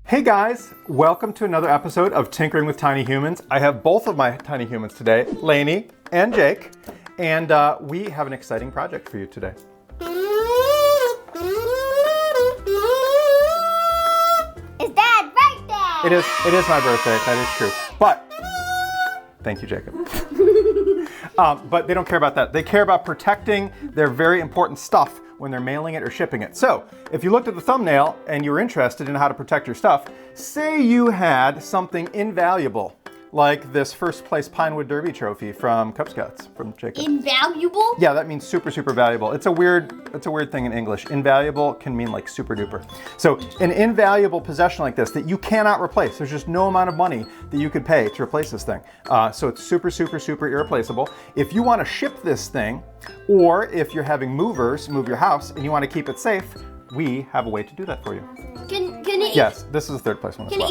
Hey guys, welcome to another episode of Tinkering with Tiny Humans. I have both of my tiny humans today, Lainey and Jake, and we have an exciting project for you today. It's Dad's birthday! It is my birthday, that is true. But, thank you, Jacob. But they don't care about that. They care about protecting their very important stuff when they're mailing it or shipping it. So, if you looked at the thumbnail and you were interested in how to protect your stuff, say you had something invaluable, like this first place Pinewood Derby trophy from Cub Scouts, from Jacob. Invaluable? Yeah, that means super, super valuable. It's a weird thing in English. Invaluable can mean like super duper. So an invaluable possession like this that you cannot replace. There's just no amount of money that you could pay to replace this thing. So it's super, super, super irreplaceable. If you want to ship this thing, or if you're having movers move your house and you want to keep it safe, we have a way to do that for you. Can it? Yes, this is the third place one as well.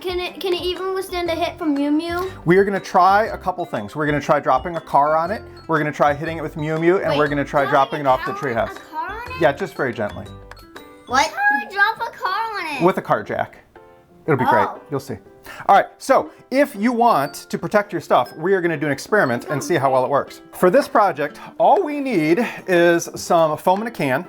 Can it even withstand a hit from Mew Mew? We are going to try a couple things. We're going to try dropping a car on it. We're going to try hitting it with Mew Mew, and we're going to try dropping it off the treehouse. A car on it? Yeah, just very gently. What? How do you drop a car on it? With a car jack. It'll be great. You'll see. All right, so if you want to protect your stuff, we are going to do an experiment and see how well it works. For this project, all we need is some foam in a can.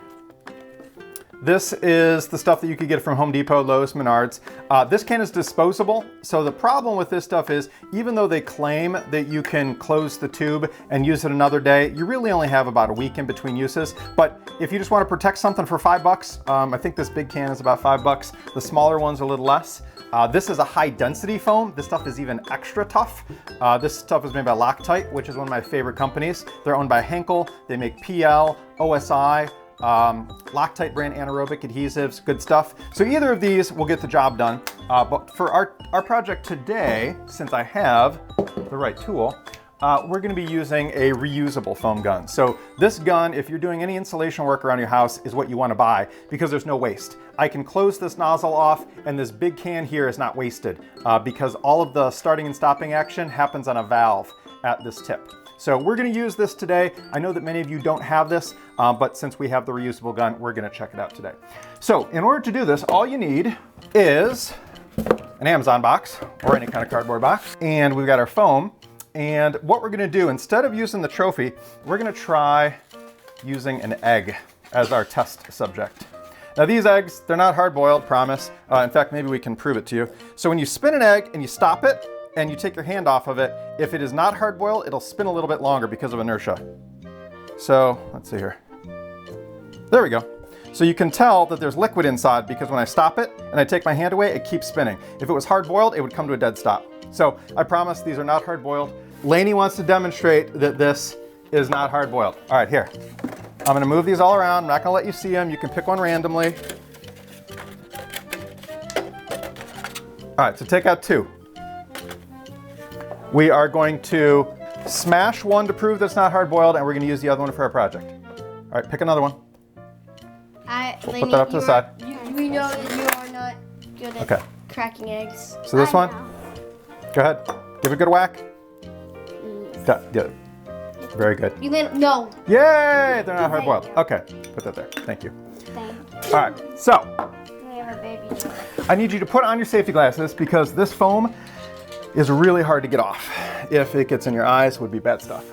This is the stuff that you could get from Home Depot, Lowe's, Menards. This can is disposable, so the problem with this stuff is, even though they claim that you can close the tube and use it another day, you really only have about a week in between uses. But if you just want to protect something for $5, I think this big can is about $5. The smaller one's a little less. This is a high density foam. This stuff is even extra tough. This stuff is made by Loctite, which is one of my favorite companies. They're owned by Henkel. They make PL, OSI, Loctite brand anaerobic adhesives, good stuff. So either of these will get the job done. But for our project today, since I have the right tool, we're going to be using a reusable foam gun. So this gun, if you're doing any insulation work around your house, is what you want to buy because there's no waste. I can close this nozzle off and this big can here is not wasted because all of the starting and stopping action happens on a valve at this tip. So we're going to use this today. I know that many of you don't have this, but since we have the reusable gun, we're going to check it out today. So in order to do this, all you need is an Amazon box or any kind of cardboard box. And we've got our foam. And what we're going to do, instead of using the trophy, we're going to try using an egg as our test subject. Now these eggs, they're not hard-boiled, promise. In fact, maybe we can prove it to you. So when you spin an egg and you stop it, and you take your hand off of it, if it is not hard-boiled, it'll spin a little bit longer because of inertia. So, let's see here. There we go. So you can tell that there's liquid inside because when I stop it and I take my hand away, it keeps spinning. If it was hard-boiled, it would come to a dead stop. So I promise these are not hard-boiled. Lainey wants to demonstrate that this is not hard-boiled. All right, here. I'm gonna move these all around. I'm not gonna let you see them. You can pick one randomly. All right, so take out two. We are going to smash one to prove that it's not hard-boiled, and we're going to use the other one for our project. All right, pick another one. We'll put that up to the side. We know that you are not good at cracking eggs. So this one, go ahead. Give it a good whack. Good. Very good. You no. Yay! They're not hard-boiled. Okay, put that there. Thank you. All right, so We have a baby. I need you to put on your safety glasses because this foam is really hard to get off. If it gets in your eyes, it would be bad stuff.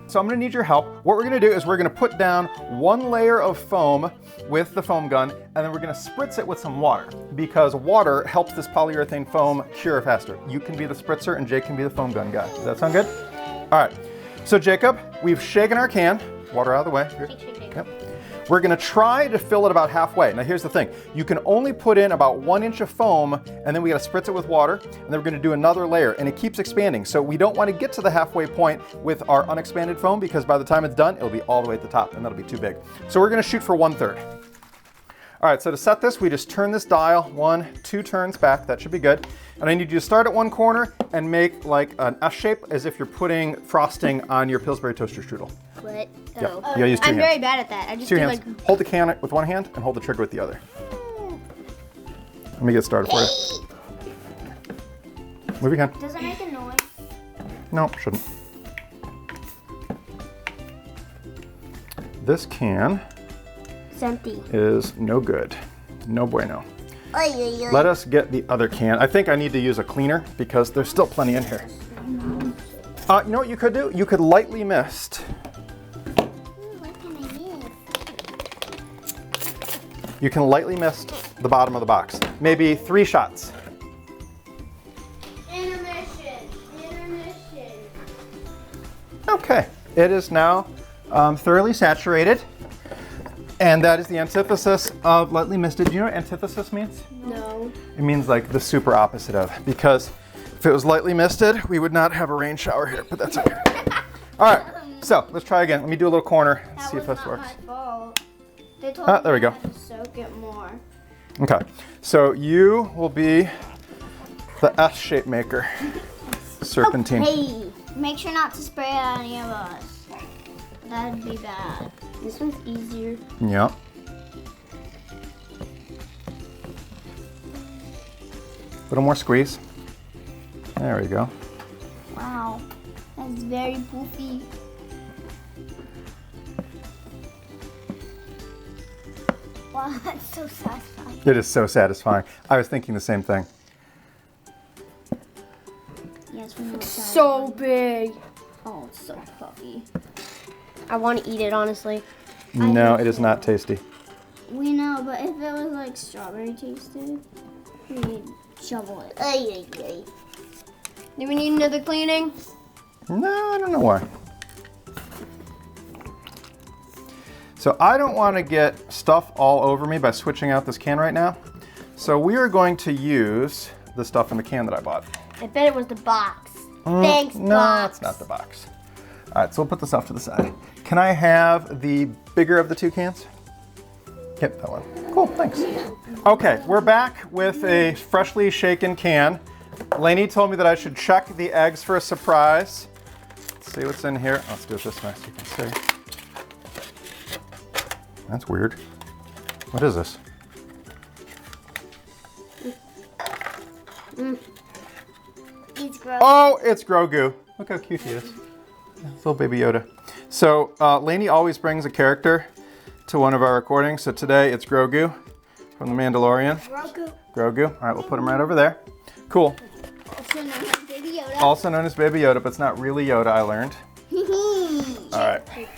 So I'm gonna need your help. What we're gonna do is we're gonna put down one layer of foam with the foam gun, and then we're gonna spritz it with some water because water helps this polyurethane foam cure faster. You can be the spritzer and Jake can be the foam gun guy. Does that sound good? All right, so Jacob, we've shaken our can. Water out of the way. Yep. We're gonna try to fill it about halfway. Now here's the thing, you can only put in about 1 inch of foam and then we gotta spritz it with water and then we're gonna do another layer and it keeps expanding. So we don't wanna get to the halfway point with our unexpanded foam because by the time it's done, it'll be all the way at the top and that'll be too big. So we're gonna shoot for 1/3. All right, so to set this, we just turn this dial 1, 2 turns back, that should be good. And I need you to start at one corner and make like an S shape as if you're putting frosting on your Pillsbury toaster strudel. What? Yep. You gotta use two hands. I'm very bad at that. I just Two do hands. Hold the can with one hand and hold the trigger with the other. Let me get started for you. Move your hand. Does it make a noise? No, shouldn't. This can It's empty. is no good. No bueno. Let us get the other can. I think I need to use a cleaner because there's still plenty in here. You know what you could do? You could lightly mist. What can I miss? You can lightly mist the bottom of the box. Maybe 3 shots. Intermission. Okay, it is now thoroughly saturated. And that is the antithesis of lightly misted. Do you know what antithesis means? No. It means like the super opposite of. Because if it was lightly misted, we would not have a rain shower here, but that's okay. All right, so let's try again. Let me do a little corner and see if this works. My fault. They told me There we go. to soak it more. Okay, so you will be the S-shape maker. Serpentine. Hey, make sure not to spray on any of us. That'd be bad. This one's easier. Yep. A little more squeeze. There we go. Wow, that's very poofy. Wow, that's so satisfying. It is so satisfying. I was thinking the same thing. Yes, it's so big. Oh, it's so puffy. I want to eat it, honestly. No, it is not tasty. We know, but if it was like strawberry tasted, we'd shovel it. Do we need another cleaning? No, I don't know why. So I don't want to get stuff all over me by switching out this can right now. So we are going to use the stuff in the can that I bought. I bet it was the box. Thanks, No, box. it's not the box. All right, so we'll put this off to the side. Can I have the bigger of the 2 cans? Yep, that one. Cool, thanks. Okay, we're back with a freshly shaken can. Lainey told me that I should check the eggs for a surprise. Let's see what's in here. Let's do it this way so you can see. That's weird. What is this? It's gross. Oh, it's Grogu. Look how cute he is. It's little baby Yoda. So Lainey always brings a character to one of our recordings. So today it's Grogu from The Mandalorian. Grogu. All right, we'll put him right over there. Cool. Also known as Baby Yoda. Also known as Baby Yoda, but it's not really Yoda, I learned. All right.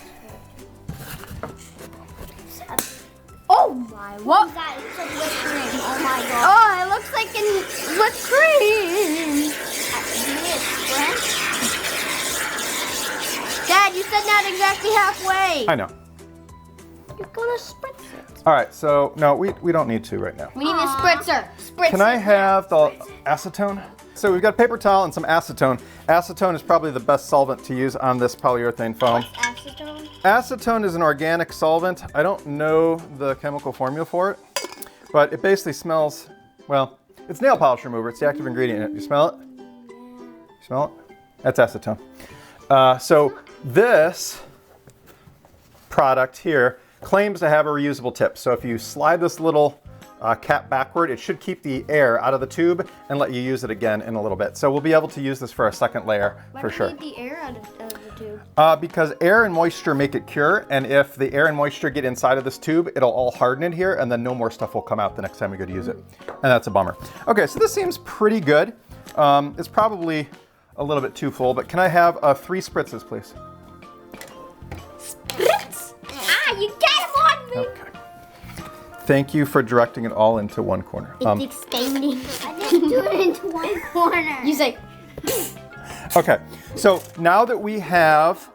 Oh my, what? That is like whipped cream. Oh my god. Oh, it looks like whipped cream. Dad, you said not exactly halfway. I know. You're gonna spritz it. All right, so no, we don't need to right now. We need a spritzer. Spritz Can I it. have the acetone? So we've got paper towel and some acetone. Acetone is probably the best solvent to use on this polyurethane foam. What's acetone? Acetone is an organic solvent. I don't know the chemical formula for it, but it basically smells, well, it's nail polish remover. It's the active ingredient in it. You smell it? You smell it? That's acetone. So this product here claims to have a reusable tip. So if you slide this little cap backward, it should keep the air out of the tube and let you use it again in a little bit. So we'll be able to use this for a second layer for sure. Why do you need the air out of the tube? Because air and moisture make it cure, and if the air and moisture get inside of this tube, it'll all harden it here, and then no more stuff will come out the next time we go to use it. And that's a bummer. Okay, so this seems pretty good. It's probably a little bit too full, but can I have 3 spritzes, please? Spritz! Ah, you got him on me! Okay. Thank you for directing it all into one corner. It's expanding. I didn't do it into one corner. You say, Okay, so now that we have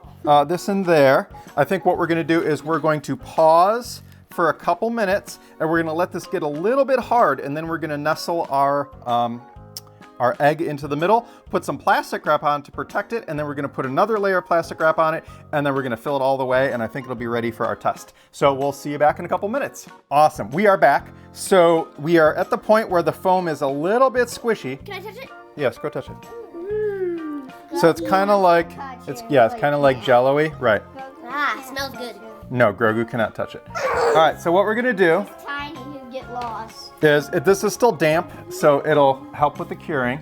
this in there, I think what we're going to do is we're going to pause for a couple minutes, and we're going to let this get a little bit hard, and then we're going to nestle our egg into the middle, put some plastic wrap on to protect it, and then we're going to put another layer of plastic wrap on it, and then we're going to fill it all the way, and I think it'll be ready for our test. So we'll see you back in a couple minutes. Awesome, we are back. So we are at the point where the foam is a little bit squishy. can I touch it? Yes, go touch it. So it's kind of like, it's kind of like jello-y, right? Ah, it smells good. No, Grogu cannot touch it. All right, so what we're gonna do Tiny, you get lost. is, this is still damp, so it'll help with the curing.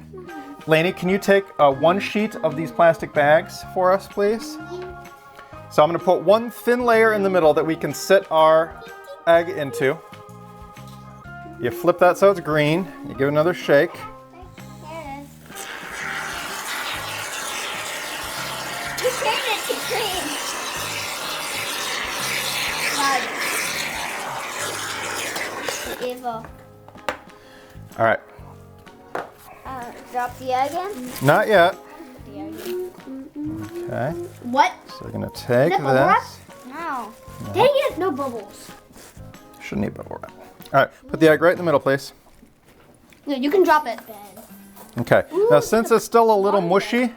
Lainey, can you take 1 sheet of these plastic bags for us, please? So I'm gonna put 1 thin layer in the middle that we can sit our egg into. You flip that so it's green. You give it another shake. Here it is. You turned it to green. Evil. All right. Drop the egg in. Not yet. The egg in. Okay. What? So we're gonna take Is it bubble wrap? this. No. Dang it! No bubbles. Shouldn't need bubble wrap. All right. Put the egg right in the middle, please. Yeah, you can drop it. Okay. Now, since it's still a little mushy,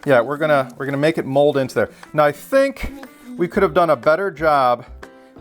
yeah, we're gonna make it mold into there. Now, I think we could have done a better job.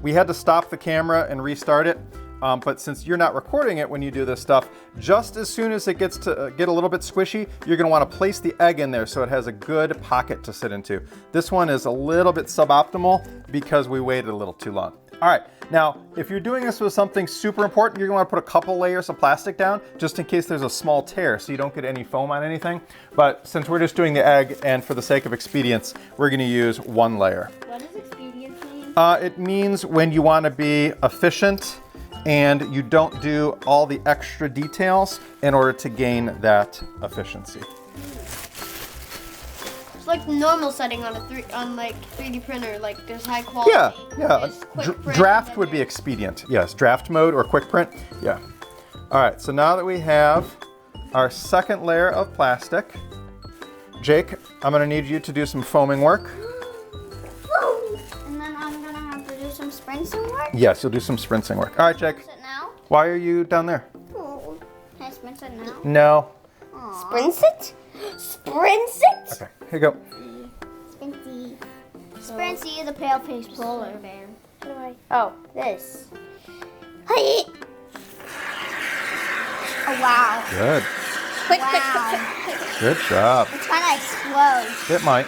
We had to stop the camera and restart it. But since you're not recording it when you do this stuff, just as soon as it gets to get a little bit squishy, you're gonna wanna place the egg in there so it has a good pocket to sit into. This one is a little bit suboptimal because we waited a little too long. All right, now, if you're doing this with something super important, you're gonna wanna put a couple layers of plastic down just in case there's a small tear so you don't get any foam on anything. But since we're just doing the egg and for the sake of expedience, we're gonna use one layer. What does expedience mean? It means when you wanna be efficient and you don't do all the extra details in order to gain that efficiency. It's like normal setting on like 3D printer, like there's high quality. Yeah. There's quick print, Draft and would be then expedient. Yes, draft mode or quick print. Yeah. All right, so now that we have our second layer of plastic, Jake, I'm gonna need you to do some foaming work. And then I'm gonna have to do some spritzing work. Yes, you'll do some spritzing work. All right, Jake, Spritz it now? why are you down there? Oh, can I spritz it now? No. Spritz it? Spritz it? Okay, here you go. Sprincy. Sprincy, the pale face polar bear. How do I? Oh, this. Hey. Oh, wow. Good. Quick, Wow. quick. Good job. It's gonna explode. It might.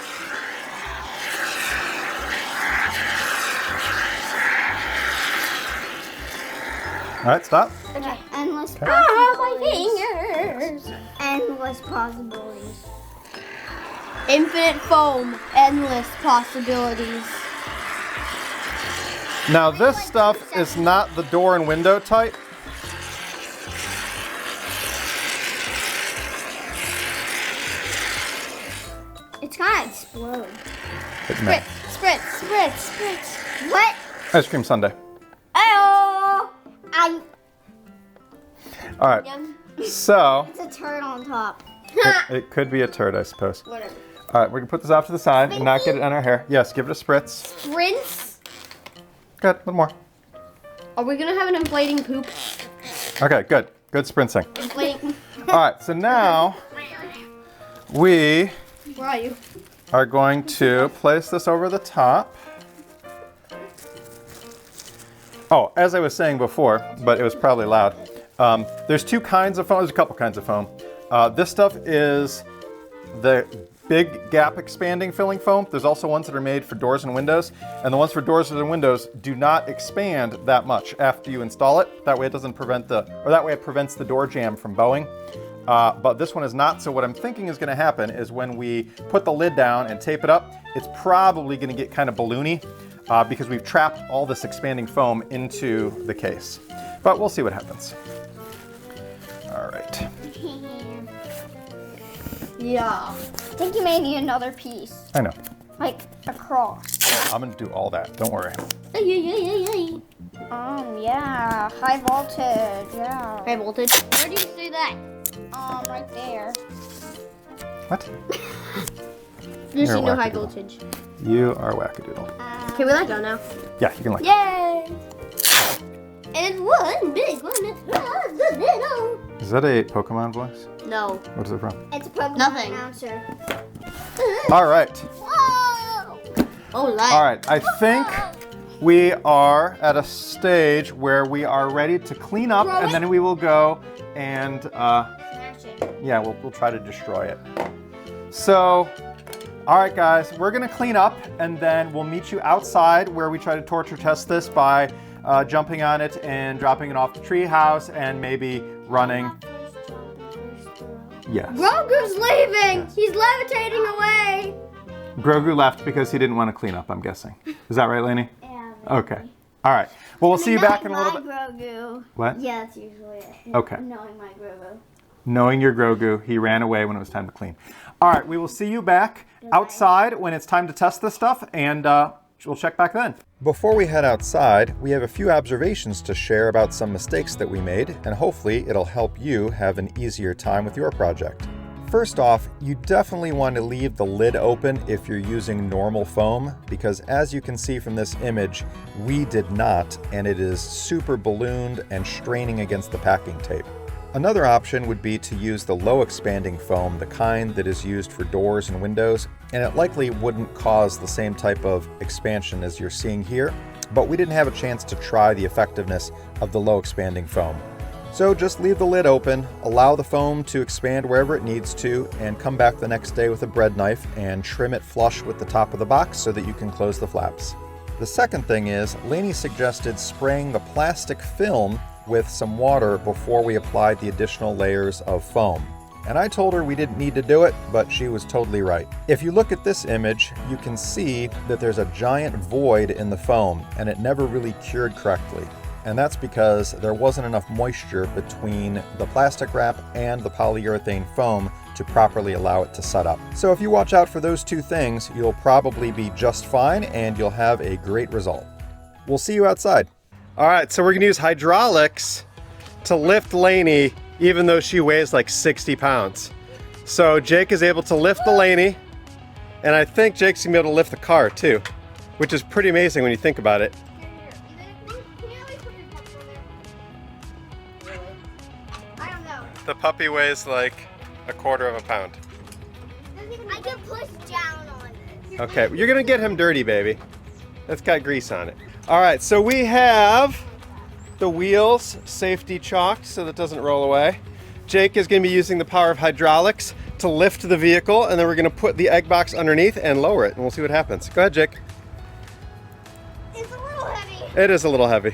All right, stop. Okay. Endless Ah, my possibilities. fingers. Endless possibilities. Infinite foam, endless possibilities. Now this stuff is not the door and window type. It's gonna explode. It may. Spritz. What? Ice cream sundae. Oh! All right. Yum. So It's a turd on top. it could be a turd, I suppose. Whatever. All right, we're gonna put this off to the side and not get it on our hair. Yes, give it a spritz. Sprints. Good, one more. Are we gonna have an inflating poop? Okay, good. Good spritzing. Inflating. All right, so now we Where are you? are going to place this over the top. Oh, as I was saying before, but it was probably loud. There's two kinds of foam. There's a couple kinds of foam. This stuff is the big gap expanding filling foam. There's also ones that are made for doors and windows, and the ones for doors and windows do not expand that much after you install it. That way it doesn't prevent that way it prevents the door jamb from bowing. But this one is not, so what I'm thinking is gonna happen is when we put the lid down and tape it up, it's probably gonna get kind of balloony because we've trapped all this expanding foam into the case. But we'll see what happens. All right. Yeah. I think you may need another piece. I know. Like a cross. I'm gonna do all that, don't worry. Yeah. High voltage. Yeah. High voltage. Where do you see that? Right there. What? You see You're no high wackadoodle. voltage. You are wackadoodle. Can we let go now? Yeah, you can let go. Yay! And it's one big one. It's little. Is that a Pokemon voice? No. What is it from? It's a Pokemon Nothing. announcer. All right. Whoa! Oh, light. All right, I think we are at a stage where we are ready to clean up, and then we will go and yeah, we'll try to destroy it. So, all right, guys, we're gonna clean up, and then we'll meet you outside where we try to torture test this by jumping on it and dropping it off the tree house and maybe running. Yes. Grogu's leaving. Yes. He's levitating away. Grogu left because he didn't want to clean up, I'm guessing. Is that right, Lainey? Yeah. Okay. All right. Well, we'll see you back in a little bit. Grogu. What? Yeah, that's usually it. Okay. Knowing my Grogu. Knowing your Grogu, he ran away when it was time to clean. All right, we will see you back outside when it's time to test this stuff, and we'll check back then. Before we head outside, we have a few observations to share about some mistakes that we made, and hopefully it'll help you have an easier time with your project. First off, you definitely want to leave the lid open if you're using normal foam, because as you can see from this image, we did not, and it is super ballooned and straining against the packing tape. Another option would be to use the low expanding foam, the kind that is used for doors and windows, and it likely wouldn't cause the same type of expansion as you're seeing here, but we didn't have a chance to try the effectiveness of the low expanding foam. So just leave the lid open, allow the foam to expand wherever it needs to, and come back the next day with a bread knife and trim it flush with the top of the box so that you can close the flaps. The second thing is, Lainey suggested spraying the plastic film with some water before we applied the additional layers of foam. And I told her we didn't need to do it, but she was totally right. If you look at this image, you can see that there's a giant void in the foam, and it never really cured correctly. And that's because there wasn't enough moisture between the plastic wrap and the polyurethane foam to properly allow it to set up. So if you watch out for those two things, you'll probably be just fine and you'll have a great result. We'll see you outside. All right, so we're gonna use hydraulics to lift Lainey even though she weighs like 60 pounds. So Jake is able to lift the Lainey, and I think Jake's gonna be able to lift the car too, which is pretty amazing when you think about it. The puppy weighs like a quarter of a pound. I can push down on it. Okay, you're gonna get him dirty, baby. That's got grease on it. All right, so we have the wheels safety chalked so that it doesn't roll away. Jake is gonna be using the power of hydraulics to lift the vehicle, and then we're gonna put the egg box underneath and lower it, and we'll see what happens. Go ahead, Jake. It's a little heavy. It is a little heavy.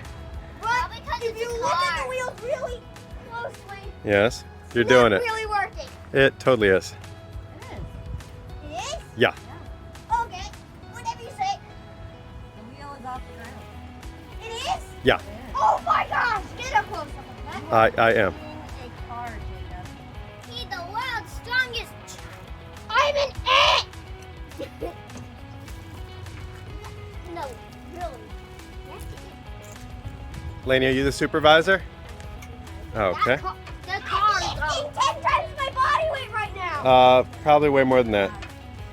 Well, because if you look at the wheels really closely, Yes, you're doing it. It's really working. It totally is. It is? Yeah. Okay, whatever you say. The wheel is off the ground. It is? Yeah, Oh my gosh, get a close up of that. I am. A car, Jacob. He's the world's strongest. I'm an ant. No, really. Lainey, are you the supervisor? Okay. The car is 10 times my body weight right now. Probably way more than that.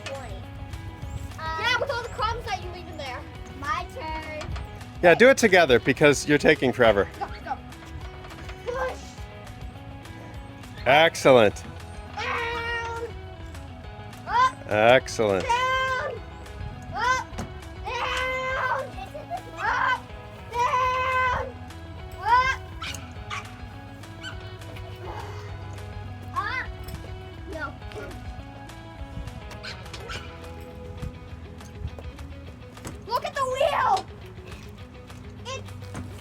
20. Yeah, with all the crumbs that you leave in there. My turn. Yeah, do it together because you're taking forever. Go, go. Push. Excellent. Down. Up. Excellent. Down. Up. Down. Up. Down. Up. Up. No. Look at the wheel. It's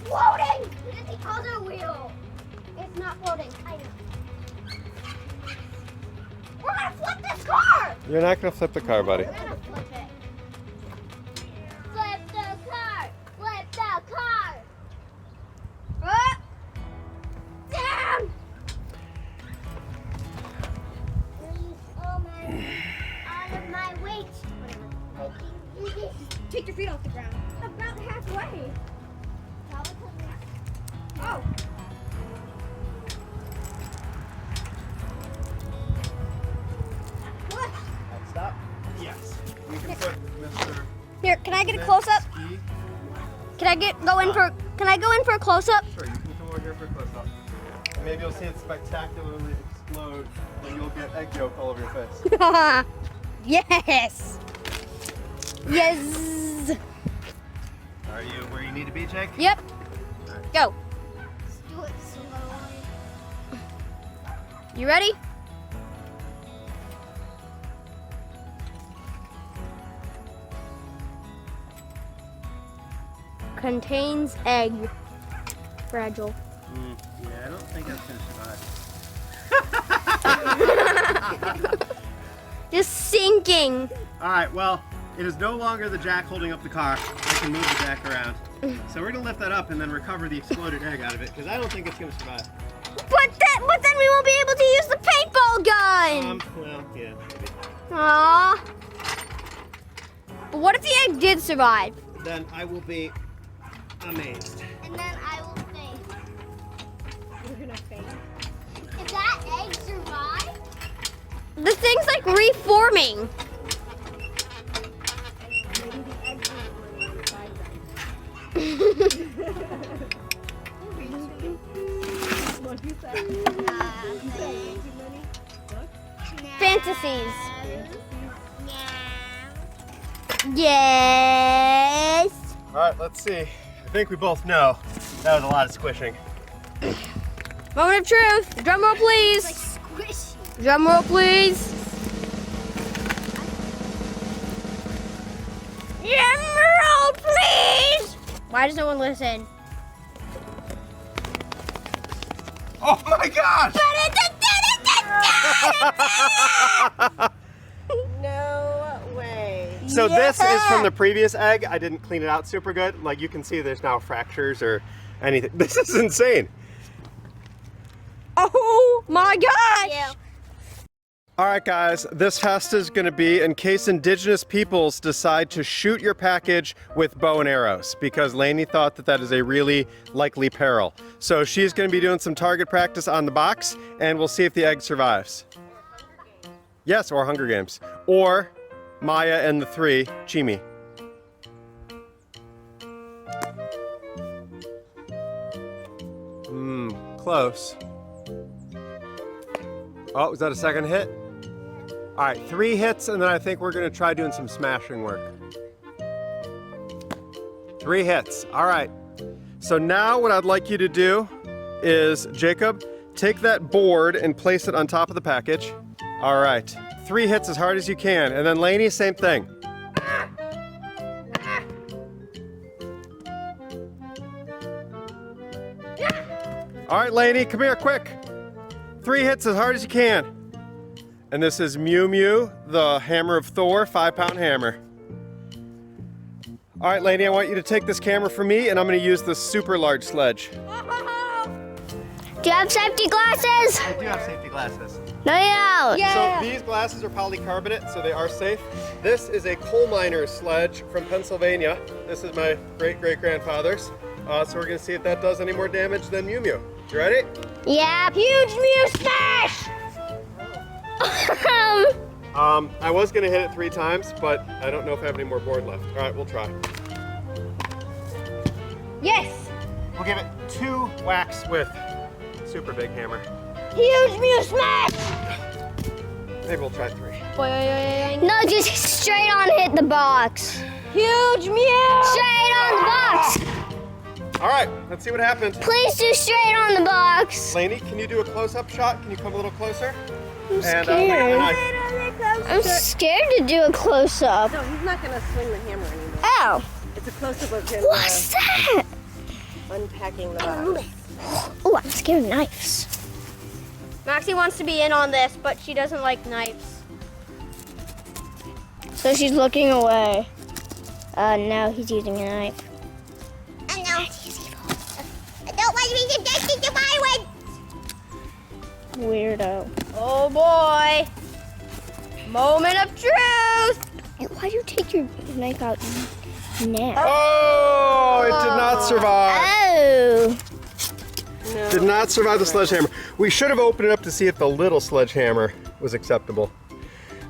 floating. Look at the other wheel. It's not floating. I know. We're gonna flip this car. You're not gonna flip the car, buddy. We're gonna flip it. Flip the car. Flip the car. Up. Down. All of my weight. Take your feet off the ground. About halfway. Oh. What? Stop. Yes. We can put Mr. Here, can I get a close up? Khainskyi. Can I go in for a close up? Sure, you can come over here for a close up. And maybe you'll see it spectacularly explode, and you'll get egg yolk all over your face. Yes. Yes. Are you where you need to be, Jake? Yep. Go. Let's do it slowly. You ready? Contains egg. Fragile. Yeah, I don't think that's gonna survive. Just sinking. All right, well, It is no longer the jack holding up the car. I can move the jack around. So we're gonna lift that up and then recover the exploded egg out of it because I don't think it's gonna survive. But then we won't be able to use the paintball gun. Well, yeah, maybe. Aww. But what if the egg did survive? Then I will be amazed. And then I will faint. You're gonna faint. If that egg survives, The thing's like reforming. Fantasies. Yes. All right, let's see. I think we both know that was a lot of squishing. Moment of truth. Drum roll, please. squishy. Drum roll, please. Drum roll, please. Why does no one listen? Oh my gosh! No way. So this is from the previous egg. I didn't clean it out super good. Like you can see there's now fractures or anything. This is insane. Oh my gosh. Yeah. All right, guys, this test is gonna be in case indigenous peoples decide to shoot your package with bow and arrows, because Lainey thought that that is a really likely peril. So she's gonna be doing some target practice on the box, and we'll see if the egg survives. Yes, or Hunger Games. Or Maya and the Three, Chimi. Close. Oh, was that a second hit? All right, 3 hits, and then I think we're gonna try doing some smashing work. 3 hits, all right. So now what I'd like you to do is, Jacob, take that board and place it on top of the package. All right, 3 hits as hard as you can, and then Lainey, same thing. All right, Lainey, come here, quick. 3 hits as hard as you can. And this is Mew Mew, the hammer of Thor, 5-pound hammer. All right, Lainey, I want you to take this camera from me, and I'm gonna use the super large sledge. Do you have safety glasses? I do have safety glasses. No. So these glasses are polycarbonate, so they are safe. This is a coal miner's sledge from Pennsylvania. This is my great-great-grandfather's. So we're gonna see if that does any more damage than Mew Mew. You ready? Yeah. Huge Mew smash! I was gonna hit it 3 times, but I don't know if I have any more board left. All right, we'll try. Yes. We'll give it 2 whacks with super big hammer. Huge Mew smash! Maybe we'll try 3. No, just straight on hit the box. Huge Mew! Straight on the box! All right, let's see what happens. Please do straight on the box. Lainey, can you do a close-up shot? Can you come a little closer? I'm And scared. I'm scared to do a close-up. No, he's not gonna swing the hammer anymore. Ow! It's a close-up of him What's that? unpacking the box. Oh, I'm scared of knives. Maxie wants to be in on this, but she doesn't like knives. So she's looking away. Now he's using a knife. I know. I don't want to be subjected to violence. Weirdo. Oh boy. Moment of truth. Why do you take your knife out now? Oh, it did not survive. Oh. No. Did not survive the sledgehammer. We should have opened it up to see if the little sledgehammer was acceptable.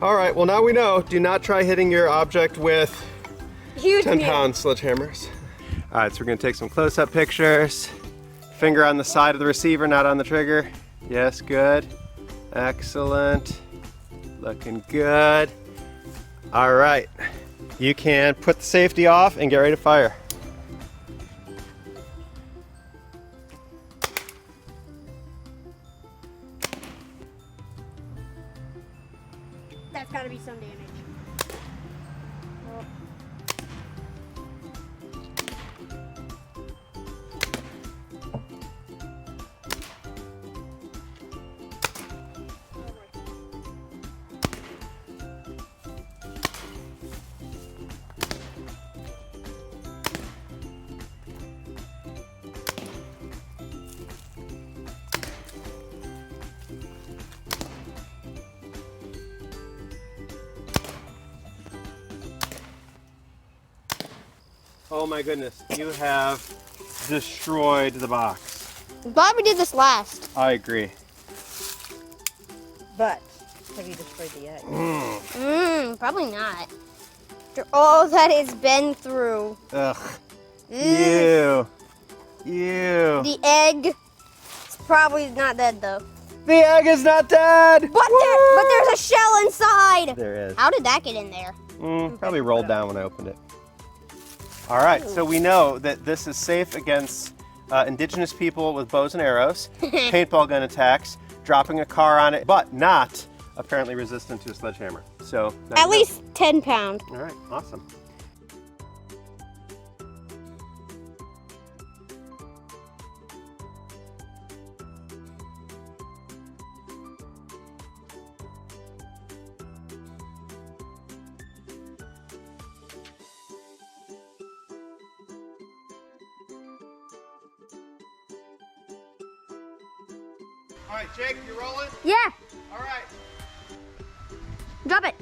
All right, well now we know. Do not try hitting your object with Huge 10-pound sledgehammers. All right, so we're gonna take some close-up pictures. Finger on the side of the receiver, not on the trigger. Yes, good. Excellent. Looking good. All right, you can put the safety off and get ready to fire. That's gotta be some damage. Oh my goodness, you have destroyed the box. I'm glad we did this last. I agree. But have you destroyed the egg? Probably not. After all that it's been through. Ugh. Ew. Ew. The egg is probably not dead though. The egg is not dead! But there's a shell inside! There is. How did that get in there? Probably rolled down when I opened it. All right, so we know that this is safe against indigenous people with bows and arrows, paintball gun attacks, dropping a car on it, but not apparently resistant to a sledgehammer. So At least 10 pounds. All right, awesome. All right, Jake, you rolling? Yeah, All right. drop it.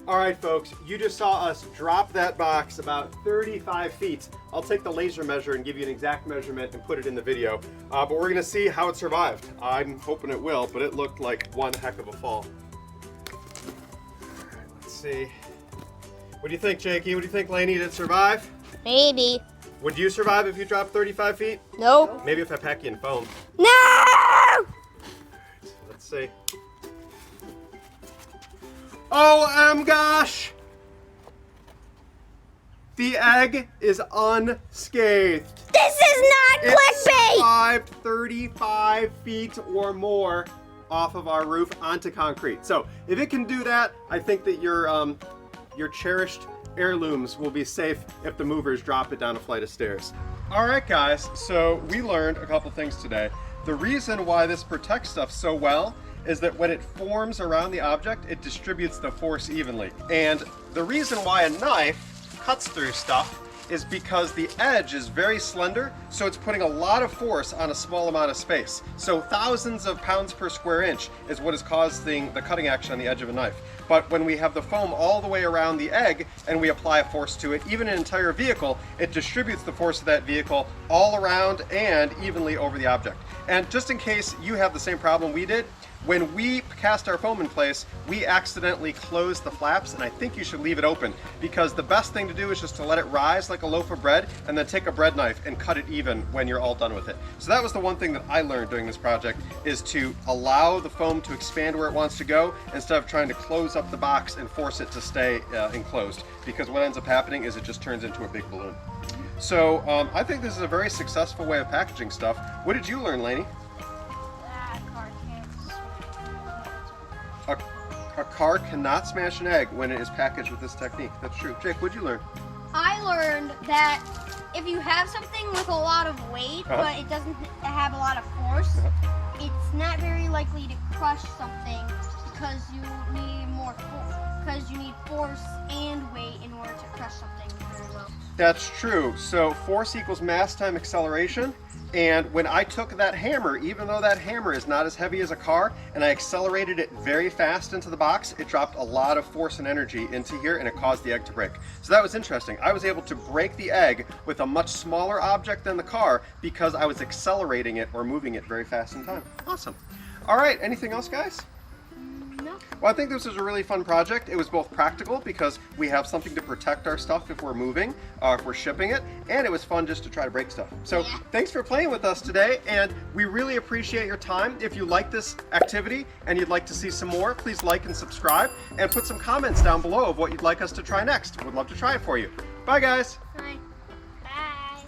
All right, folks, you just saw us drop that box about 35 feet. I'll take the laser measure and give you an exact measurement and put it in the video. But we're gonna see how it survived. I'm hoping it will, but it looked like one heck of a fall. All right, let's see. What do you think, Jakey? What do you think, Lainey? Did it survive? Maybe. Would you survive if you dropped 35 feet? Nope. Maybe if I pack you in foam. No! Let's see. Oh, gosh! The egg is unscathed. This is not It clickbait! survived 35 feet or more off of our roof onto concrete. So if it can do that, I think that your cherished heirlooms will be safe if the movers drop it down a flight of stairs. All right, guys, so we learned a couple things today. The reason why this protects stuff so well is that when it forms around the object, it distributes the force evenly. And the reason why a knife cuts through stuff is because the edge is very slender, so it's putting a lot of force on a small amount of space. So thousands of pounds per square inch is what is causing the cutting action on the edge of a knife. But when we have the foam all the way around the egg and we apply a force to it, even an entire vehicle, it distributes the force of that vehicle all around and evenly over the object. And just in case you have the same problem we did, when we cast our foam in place, we accidentally closed the flaps, and I think you should leave it open, because the best thing to do is just to let it rise like a loaf of bread and then take a bread knife and cut it even when you're all done with it. So that was the one thing that I learned during this project, is to allow the foam to expand where it wants to go instead of trying to close up the box and force it to stay enclosed, because what ends up happening is it just turns into a big balloon. So I think this is a very successful way of packaging stuff. What did you learn, Lainey? A car cannot smash an egg when it is packaged with this technique. That's true. Jake, what'd you learn? I learned that if you have something with a lot of weight, but it doesn't have a lot of force, it's not very likely to crush something, because you need more force. Because you need force and weight in order to crush something very well. That's true. So force equals mass time acceleration. And when I took that hammer, even though that hammer is not as heavy as a car, and I accelerated it very fast into the box, it dropped a lot of force and energy into here, and it caused the egg to break. So that was interesting. I was able to break the egg with a much smaller object than the car because I was accelerating it or moving it very fast in time. Awesome. All right, anything else, guys? No. Well, I think this was a really fun project. It was both practical because we have something to protect our stuff if we're moving, if we're shipping it, and it was fun just to try to break stuff. So thanks for playing with us today, and we really appreciate your time. If you like this activity and you'd like to see some more, please like and subscribe, and put some comments down below of what you'd like us to try next. We'd love to try it for you. Bye, guys. Bye.